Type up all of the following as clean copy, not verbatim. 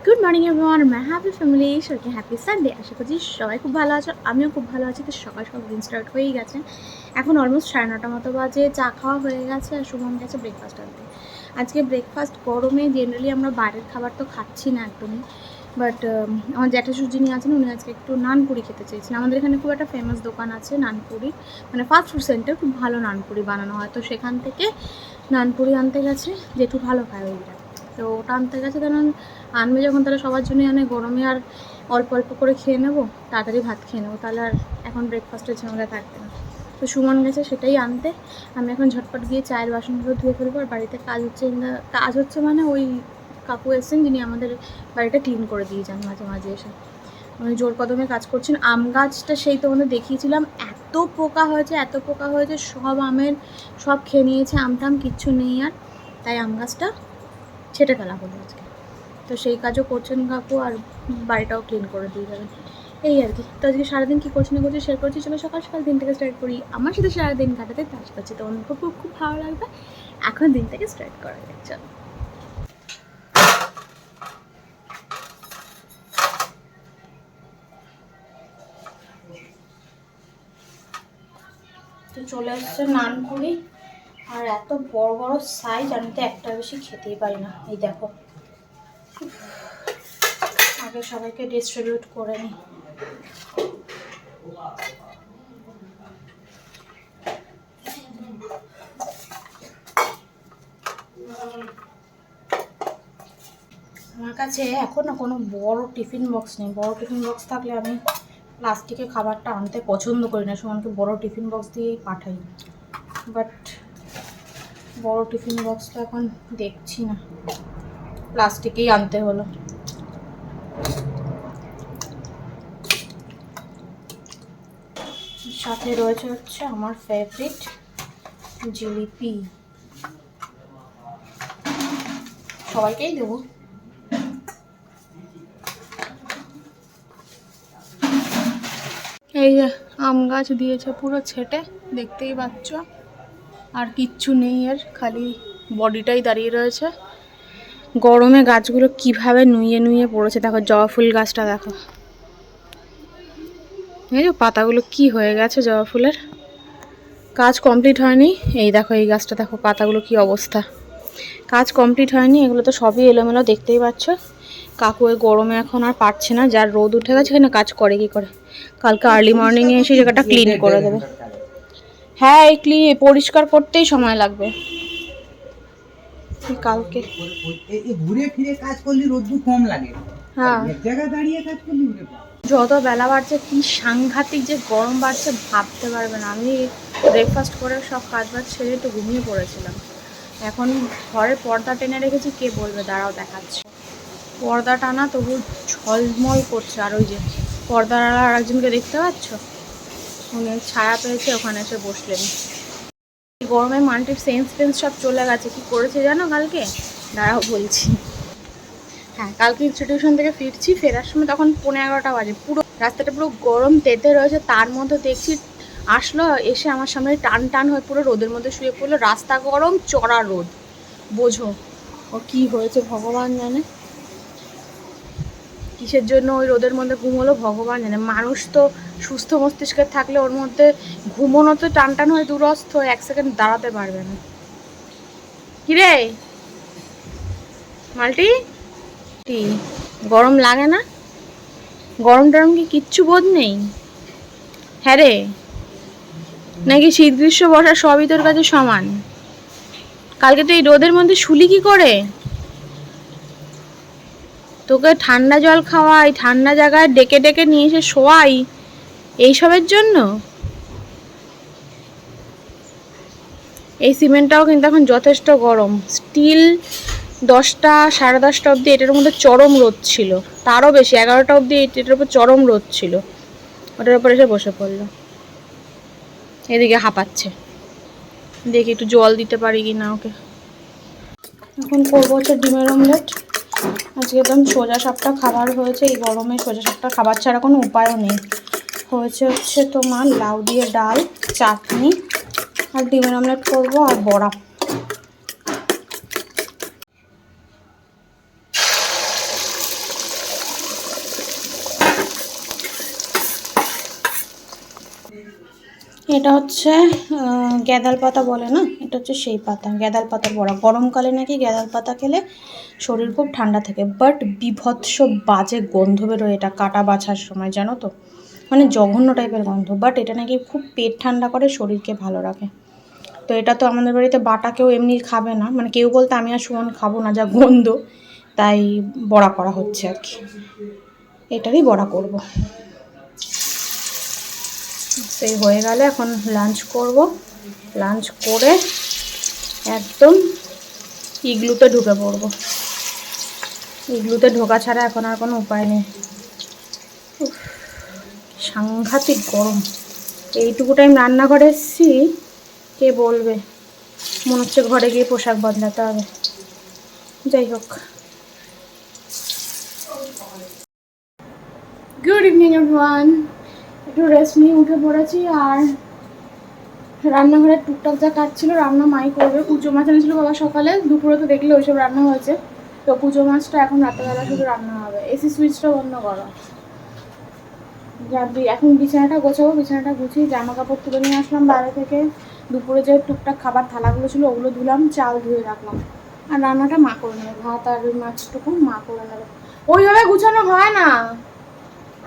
Good morning everyone, মাই happy family, সবাইকে happy Sunday. আশা করছি সবাই খুব ভালো আছো, আমিও খুব ভালো আছি। তো সকাল সকাল দিন স্টার্ট হয়েই গেছে। এখন অলমোস্ট 9:30 মতো বাজে। চা খাওয়া হয়ে গেছে আর সুমন গেছে ব্রেকফাস্ট আনতে। আজকে ব্রেকফাস্ট গরমে জেনারেলি আমরা বাইরের খাবার তো খাচ্ছি না একদমই, বাট আমার জ্যাঠাশু যিনি আছেন উনি আজকে একটু নানপুরি খেতে চেয়েছেন। আমাদের এখানে খুব একটা ফেমাস দোকান আছে নানপুরি, মানে ফাস্ট ফুড সেন্টার, খুব ভালো নানপুরি বানানো হয়। তো সেখান থেকে নানপুরি আনতে গেছে, যেটু ভালো খায় ওইটা। তো ওটা আনতে গেছে, কারণ আনবে যখন তাহলে সবার জন্যই আনে। গরমে আর অল্প অল্প করে খেয়ে নেবো, তাড়াতাড়ি ভাত খেয়ে নেবো, তাহলে আর এখন ব্রেকফাস্টের ঝামেলা থাকবে না। তো সুমন গেছে সেটাই আনতে। আমি এখন ঝটপট গিয়ে চায়ের বাসনগুলো ধুয়ে ফেলবো। আর বাড়িতে কাজ হচ্ছে মানে ওই কাকু এসেছেন যিনি আমাদের বাড়িটা ক্লিন করে দিয়ে যান মাঝে মাঝে এসে। উনি জোর কদমে কাজ করছেন। আম গাছটা সেই তোমাদের দেখিয়েছিলাম, এত পোকা হয়েছে, সব খেয়ে নিয়েছে। আমটাম কিচ্ছু নেই আর, তাই আম গাছটা ছেটে ফেলা হলো আজকে। তো সেই কাজও করছেন কাকু, আর বাড়িটাও ক্লিন করে দিয়ে যাবেন, এই আর কি। তো আজকে সারাদিন কী করছি না করছি শেয়ার করছি। চলো সকাল সকাল দিনটাকে স্টার্ট করি। আমার সাথে সারাদিন কাটাতে কাজ করছি, তোমাদের খুব খুব ভালো লাগবে। এখন দিনটাকে স্টার্ট করা যায়, চলো। তো চলে আসছে নানপুরি, আর এত বড় বড় সাইজ, আমি তো একটা বেশি খেতেই পারি না। এই দেখো, আগে সবাইকে ডিস্ট্রিবিউট করে নিই। আমার কাছে এখন না কোনো বড় টিফিন বক্স নেই। বড় টিফিন বক্স থাকলে আমি প্লাস্টিকের খাবারটা আনতে পছন্দ করি না, সুমনকে বড় টিফিন বক্স দিয়েই পাঠাই। বাট বড় টিফিন বক্সটা এখন দেখছি না, প্লাস্টিকেই আনতে হলো। সাথে রয়েছে হচ্ছে আমার ফেভারিট জিলিপি, সবাইকেই দেবো। এই যে আম গাছ দিয়েছে পুরো ছেটে, দেখতেই পাচ্ছ, আর কিচ্ছু নেই এর, খালি বডিটাই দাঁড়িয়ে রয়েছে। গরমে গাছগুলো কিভাবে নুয়ে নুয়ে পড়েছে দেখো। জবা ফুল গাছটা দেখো, এই যে পাতাগুলো কি হয়ে গেছে জবা ফুলের। কাজ কমপ্লিট হয়নি। এই দেখো এই গাছটা দেখো, পাতাগুলো কি অবস্থা। কাজ কমপ্লিট হয়নি, এগুলো তো সবই এলোমেলো, দেখতেই পাচ্ছ। কাকু এই গরমে এখন আর পারছে না, যার রোদ উঠে গেছে এখানে কাজ করে কি করে। কালকে আর্লি মর্নিংয়ে এসে জায়গাটা ক্লিন করে দেবে। হ্যাঁ, এই পরিষ্কার করতেই সময় লাগবে। কালকে ঘুরে ফিরে কাজ করলে রোদ্দুর কম লাগে। হ্যাঁ, এক জায়গায় দাঁড়িয়ে কাজ করলে যত বেলা বাড়ছে কি সাংঘাতিক যে গরম বাড়ছে ভাবতে পারবে না। আমি ব্রেকফাস্ট করে সব কাজ বাজ ছেড়ে একটু ঘুমিয়ে পড়েছিলাম। এখন ঘরে পর্দা টেনে রেখেছি, কে বলবে, দাঁড়াও দেখাচ্ছে। পর্দা টানা তবু ঝলমল করছে। আর ওই যে পর্দার আর একজনকে দেখতে পাচ্ছ, উনি ছায়া পেয়েছে, ওখানে এসে বসলেন। গরমে মাল্টির সেন্স টেন্স সব চলে গেছে। কি করেছে জানো কালকে, দাঁড়াও বলছি। হ্যাঁ, কালকে ইনস্টিটিউশন থেকে ফিরছি, ফেরার সময় তখন 11:30 বাজে। পুরো রাস্তাটা পুরো গরম তেতে রয়েছে, তার মধ্যে দেখছি আসলো, এসে আমার সামনে টান টান হয়ে পুরো রোদের মধ্যে শুয়ে পড়লো। রাস্তা গরম, চড়া রোদ, বোঝো ও কি হয়েছে ভগবান জানে। কিসের জন্য ওই রোদের মধ্যে ঘুমোলো ভগবান জানে। মানুষ তো সুস্থ মস্তিষ্কের থাকলে ওর মধ্যে ঘুমোনো তো টান টান হয়ে দূরস্থ, 1 সেকেন্ড দাঁড়াতে পারবে না। কিরে মাল্টি, গরম লাগে না? গরম টরম কি কিচ্ছু বোধ নেই? হ্যাঁ রে, নাকি শীত গ্রীষ্ম বর্ষা সবই তোর কাছে সমান? কালকে তো এই রোদের মধ্যে শুলি কি করে? তোকে ঠান্ডা জল খাওয়াই, ঠান্ডা জায়গায় ডেকে ডেকে নিয়ে এসে শোয়াই, এইসবের জন্য? এই সিমেন্টটাও কিন্তু এখন যথেষ্ট গরম। স্টিল 10টা 10:30 অবধি এটার মধ্যে চরম রোদ ছিল, তারও বেশি 11টা অবধি এটার উপর চরম রোদ ছিল। ওটার উপর এসে বসে পড়লো, এদিকে হাঁপাচ্ছে। দেখি একটু জল দিতে পারি কি না ওকে। এখন করবো হচ্ছে ডিমের অমলেট। আজকে একদম সোজা সাপটা খাবার হয়েছে, এই গরমে সোজা সাপটা খাবার ছাড়া কোনো উপায়ও নেই। হচ্ছে তোমার লাউ দিয়ে ডাল, চাটনি, আর ডিমের অমলেট করবো, আর বড়া। এটা হচ্ছে গ্যাদাল পাতা বলে না, এটা হচ্ছে সেই পাতা, গ্যাদাল পাতার বড়া। গরমকালে নাকি গ্যাদাল পাতা খেলে শরীর খুব ঠান্ডা থাকে, বাট বিভৎস বাজে গন্ধ বেরোয় এটা কাটা বাছার সময়, জানো তো, মানে জঘন্য টাইপের গন্ধ। বাট এটা নাকি খুব পেট ঠান্ডা করে, শরীরকে ভালো রাখে। তো এটা তো আমাদের বাড়িতে বাটা কেউ এমনি খাবে না, মানে কেউ বলতে আমি আর সুমন খাবো না, যা গন্ধ, তাই বড়া করা হচ্ছে আর কি। এটারই বড়া করব। সেই হয়ে গেলে এখন লাঞ্চ করব, লাঞ্চ করে একদম ইগলুতে ঢুকে পড়বো। ইগলুতে ঢোকা ছাড়া এখন আর কোনো উপায় নেই। সাংঘাতিক গরম। এইটুকু টাইম রান্নাঘরে এসেছি, কে বলবে, মনে হচ্ছে ঘরে গিয়ে পোশাক বদলাতে হবে। যাই হোক, গুড ইভিনিং এভরিওয়ান। একটু রেস্ট নিয়ে উঠে পড়েছি, আর রান্নাঘরে টুকটাক যা কাজ ছিল রান্না মাই করবে। কুচো মাছ এনেছিল বাবা সকালে, দুপুরে তো দেখলে ওইসব রান্না হয়েছে। তো কুচো মাছটা এখন রাতেরবেলা শুধু রান্না হবে। এসি সুইচটা বন্ধ করো। এখন বিছানাটা গোছাবো, বিছানাটা গুছিয়ে জামা কাপড় তুলে নিয়ে আসলাম বাইরে থেকে। দুপুরে যে টুকটাক খাবার থালাগুলো ছিল ওগুলো ধুলাম, চাল ধুয়ে রাখলাম। আর রান্নাটা মা করে নেবে, ভাত আর ওই মাছটুকু মা করে নেবে। ওইভাবে গুছানো হয় না।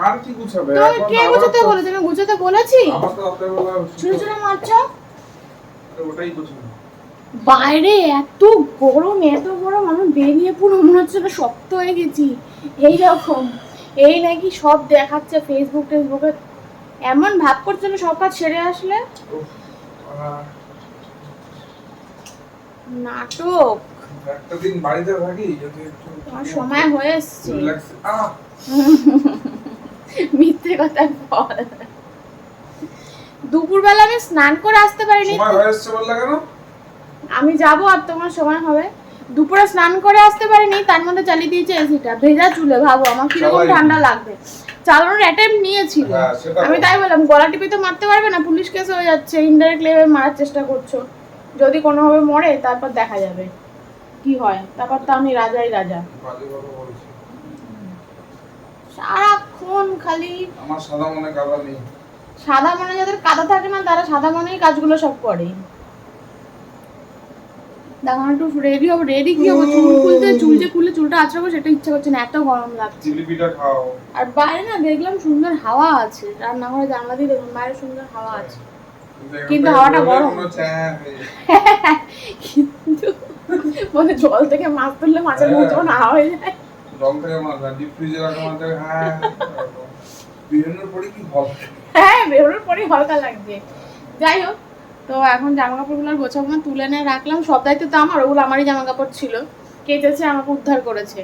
আর কি গুছাবে? তো কে গুছাতে বলেছে? আমি গুছাতে বলেছি? ছোট ছোট মাছ ওটাই গুছানো। বাইরে এত গরম, এত গরম, আমি বেরিয়ে পুরো মনে হচ্ছে না শক্ত হয়ে গেছি এইরকম। এই নাকি সব দেখাচ্ছে ফেসবুক টেসবুকে, এমন ভাব করছে না সব কাজ সেরে আসলে। নাটক। একটা দিন বাড়িতে থাকি যদি একটু তোমার সময় হয়ে এসছে। রিল্যাক্স। মিথ্যে কথা বল। দুপুরবেলা আমি স্নান করে আসতে পারিনি। সময় হয়ে এসছে বললা কেন? আমি যাব আর তোমার সময় হবে। দুপুরে স্নান করে আসতে পারিনি, তার মধ্যে চালিয়ে দিয়েছে এসিটা ভেজা চুলে। ভাবো আমার কিরকম ঠান্ডা লাগবে। চালানোর অ্যাটেম্প নিয়েছিল, আমি তাই বললাম গলা টিপে তো মারতে পারবে না, পুলিশ কেস হয়ে যাচ্ছে। ইনডাইরেক্টলি মারার চেষ্টা করছো, যদি কোনোভাবে মরে তারপর দেখা যাবে কি হয়। তারপর তো আমি রাজাই রাজা। সারাক্ষণ খালি আমার সাদা মনে কাদা নেই। সাদা মনে যাদের কাদা থাকে না তারা সাদা মনেই কাজগুলো সব করে। দেখো একটু রেডি হবো, রেডি কি হবো, চুল খুলতে, চুল যে খুলে চুলটা আঁচড়াবো সেটা ইচ্ছা করছে না, এত গরম লাগছে। জিলিপিটা খাও। আর বাইরে না দেখলাম সুন্দর হাওয়া আছে, রান্নাঘরে জানলা দিয়ে দেখলাম বাইরে সুন্দর হাওয়া আছে, কিন্তু হাওয়াটা গরম। কিন্তু মানে জল থেকে মাছ তুললে মাছের মুখ যখন হাওয়া হয়ে যায়। জল থেকে মাছ না, ডিপ ফ্রিজে রাখা মাছ। হ্যাঁ বেরোনোর পরে কি হবে? হ্যাঁ বেরোনোর পরে হালকা লাগছে। যাই হোক, তো এখন জামা কাপড়গুলো গোছাবো না, তুলে নিয়ে রাখলাম। সব দায়িত্ব তো আমার, ওগুলো আমারই জামা কাপড় ছিল, কেচেছে, আমাকে উদ্ধার করেছে।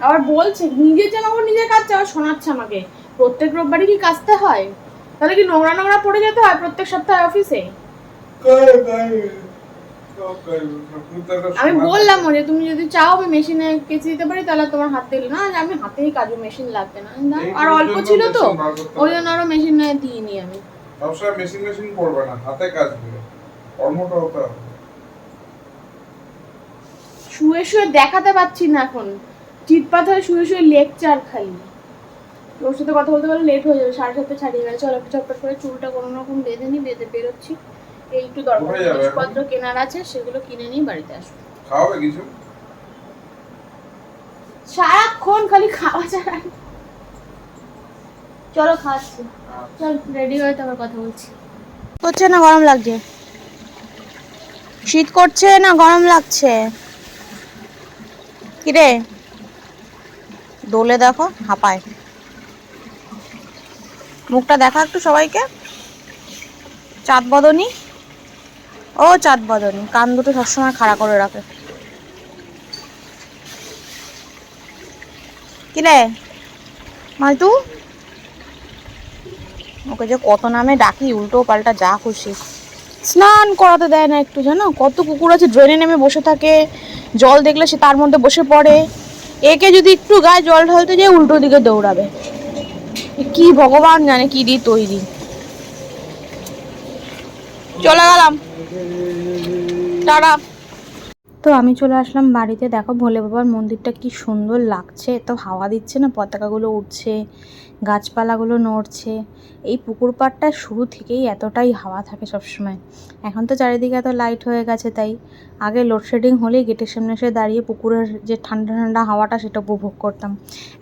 আবার বলছে নিজের জামা কাপড় নিজে কাচছে, আবার শোনাচ্ছে আমাকে প্রত্যেক রোববারই কি কাচতে হয়, তাহলে কি নোংরা নোংরা পড়ে যেতে হয় প্রত্যেক সপ্তাহে অফিসে। আমি বললাম যে তুমি যদি চাও আমি মেশিনে কেচে দিতে পারি তাহলে তোমার হাত দিলে না, আমি হাতেই কাজু, মেশিন লাগবে না। আর অল্প ছিল তো ওই জন্য আরো মেশিন দিইনি আমি। সবসময় মেশিন করবে না, হাতে কাজ দিবে, কর্মটা হতে হবে। শুয়ে শুয়ে দেখাতে পাচ্ছি না এখন, চিৎপাত হয়ে শুয়ে শুয়ে লেকচার খালি। ওর সাথে কথা বলতে বলে লেট হয়ে যাবে, 7:30 ছাড়িয়ে গেছে। চলো চটপট করে চুলটা কোনো রকম বেঁধে নিই, বেঁধে বেরোচ্ছি। এই একটু দরকারি জিনিসপত্র কেনার আছে, সেগুলো কিনে নিয়ে বাড়িতে আসবো। খাওয়াবে কিছু? সারাক্ষণ খালি খাওয়া ছাড়া। চলো খাচ্ছি, চল রেডি হয়ে তারপর কথা বলছি। করছে না গরম লাগছে? শীত করছে না গরম লাগছে? কিরে দোলে দেখো হাঁপায়, মুখটা দেখা একটু সবাইকে। চাঁদ বদনী, ও চাঁদ বদনী, কান দুটো সবসময় খাড়া করে রাখে। কিরে মালটু, ওকে যে কত নামে ডাকি, উল্টো পাল্টা যা খুশি। স্নান করাতে দেয় না একটু, জানো কত কুকুর আছে ড্রেনে নেমে বসে থাকে, জল দেখলে সে তার মধ্যে বসে পড়ে। একে যদি একটু গায়ে জল ঢালতে যায় উল্টো দিকে দৌড়াবে। কি ভগবান জানে কি দিয়ে তৈরি। চলে গেলাম, টাটা। তো আমি চলে আসলাম বাড়িতে। দেখো ভোলে বাবার মন্দিরটা কি সুন্দর লাগছে, তো হাওয়া দিচ্ছে না, পতাকাগুলো উঠছে, গাছপালাগুলো নড়ছে। এই পুকুর পাড়টা শুরু থেকেই এতটাই হাওয়া থাকে সবসময়। এখন তো চারিদিকে এত লাইট হয়ে গেছে, তাই আগে লোডশেডিং হলেই গেটের সামনে এসে দাঁড়িয়ে পুকুরের যে ঠান্ডা ঠান্ডা হাওয়াটা সেটা উপভোগ করতাম।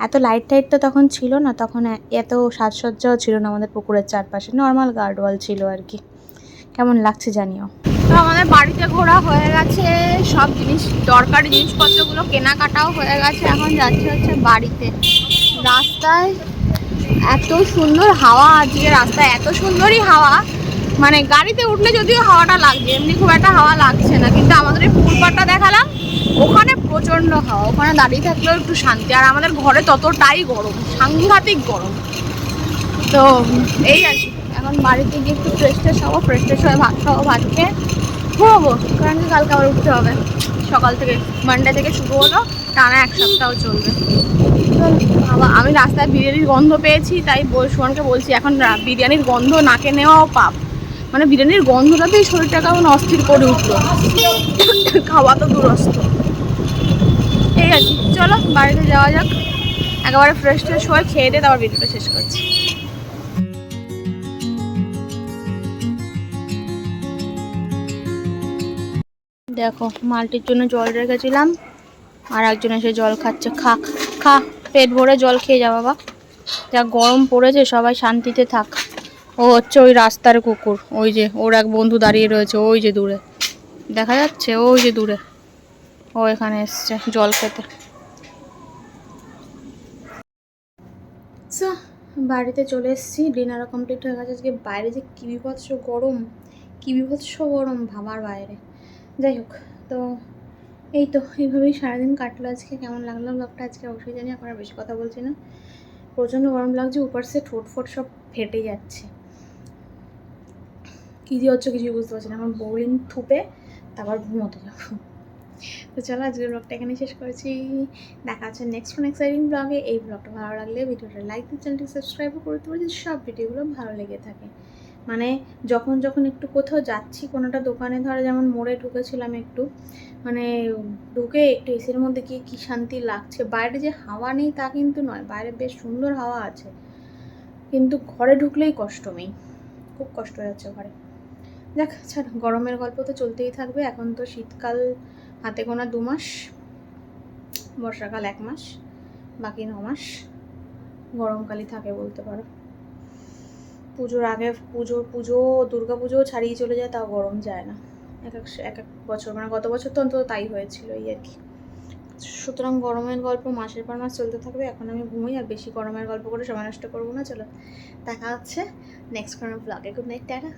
এত লাইট টাইট তো তখন ছিল না, তখন এত সাজসজ্জাও ছিল না আমাদের পুকুরের চারপাশে, নর্মাল গার্ডওয়াল ছিল আর কি। কেমন লাগছে জানিও। তো আমাদের বাড়িতে ঘোরা হয়ে গেছে, সব জিনিস দরকারি জিনিসপত্রগুলো কেনাকাটাও হয়ে গেছে। এখন যাচ্ছে হচ্ছে বাড়িতে। রাস্তায় এত সুন্দর হাওয়া, আজকে রাস্তায় এত সুন্দরই হাওয়া, মানে গাড়িতে উঠলে যদিও হাওয়াটা লাগছে, এমনি খুব একটা হাওয়া লাগছে না। কিন্তু আমাদের এই পুকুর পাড়টা দেখালাম, ওখানে প্রচণ্ড হাওয়া, ওখানে দাঁড়িয়ে থাকলেও একটু শান্তি। আর আমাদের ঘরে ততটাই গরম, সাংঘাতিক গরম। তো এই আর কি, এখন বাড়িতে গিয়ে একটু ফ্রেশ ট্রেশ হবো, ফ্রেশ ট্রেশ হয়ে ভাত খাবো, ভাত খেয়ে ঘুমাবো, কারণ কি কালকে আবার উঠতে হবে সকাল থেকে। মানডে থেকে শুরু হলো, টানা 1 সপ্তাহ চলবে। বাবা, আমি রাস্তায় বিরিয়ানির গন্ধ পেয়েছি, তাই সুমনকে বলছি এখন বিরিয়ানির গন্ধ নাকে নেওয়াও পাপ। মানে বিরিয়ানির গন্ধটাতেই শরীরটা কেমন অস্থির করে উঠলো, খাওয়া তো দূরস্থ। এই আর কি, চলো বাড়িতে যাওয়া যাক, একেবারে ফ্রেশ ট্রেশ হয়ে খেয়ে দিয়ে তারপর ভিডিওটা শেষ করছি। দেখো মালটির জন্য জল রেখেছিলাম, আর একজন এসে জল খাচ্ছে। খা খা, পেট ভরে জল খেয়ে যা বাবা, যা গরম পড়েছে, সবাই শান্তিতে থাক। ও হচ্ছে ওই রাস্তার কুকুর, ওই যে ওর এক বন্ধু দাঁড়িয়ে রয়েছে ওই যে দূরে, দেখা যাচ্ছে ওই যে দূরে, ও এখানে এসছে জল খেতে। বাড়িতে চলে এসেছি, ডিনারও কমপ্লিট হয়ে গেছে। আজকে বাইরে যে কী বিভৎস গরম, কী বিভৎস গরম ভাবার বাইরে। যাই হোক, তো এই তো এইভাবেই সারাদিন কাটলো আজকে। কেমন লাগলো ব্লগটা আজকে অবশ্যই জানি। এখন আর বেশি কথা বলছি না, প্রচণ্ড গরম লাগছে, উপর সে ঠোঁট ফোট সব ফেটে যাচ্ছে। কী দিয়ে হচ্ছে কিছুই বুঝতে পারছি না। এখন বোরিং থুপে তারপর ঘুমোতে যাবো। তো চলো আজকের ব্লগটা এখানে শেষ করেছি, দেখা হচ্ছে নেক্সট কোন এক্সাইটিং ব্লগে। এই ব্লগটা ভালো লাগলে ভিডিওটা লাইক দিয়ে চ্যানেলটি সাবস্ক্রাইবও করতে পারি, সব ভিডিওগুলো ভালো লেগে থাকে। মানে যখন যখন একটু কোথাও যাচ্ছি, কোনোটা দোকানে, ধরো যেমন মোড়ে ঢুকেছিলাম একটু, মানে ঢুকে একটু এসির মধ্যে গিয়ে কী শান্তি লাগছে। বাইরে যে হাওয়া নেই তা কিন্তু নয়, বাইরে বেশ সুন্দর হাওয়া আছে, কিন্তু ঘরে ঢুকলেই কষ্ট নেই, খুব কষ্ট হয়ে যাচ্ছে ঘরে। দেখ ছাড়, গরমের গল্প তো চলতেই থাকবে। এখন তো শীতকাল হাতে গোনা 2 মাস, বর্ষাকাল 1 মাস, বাকি 9 মাস গরমকালই থাকে বলতে পারো। পুজোর আগে পুজো দুর্গা পুজো ছাড়িয়ে চলে যায়, তাও গরম যায় না। এক এক বছর, মানে গত বছর তো অন্তত তাই হয়েছিল, এই আর কি। সুতরাং গরমের গল্প মাসের পর মাস চলতে থাকবে। এখন আমি ঘুমোই, আর বেশি গরমের গল্প করে সময় নষ্ট করবো না। চলো দেখা হচ্ছে নেক্সট কোনো ব্লগে। Good night, tata.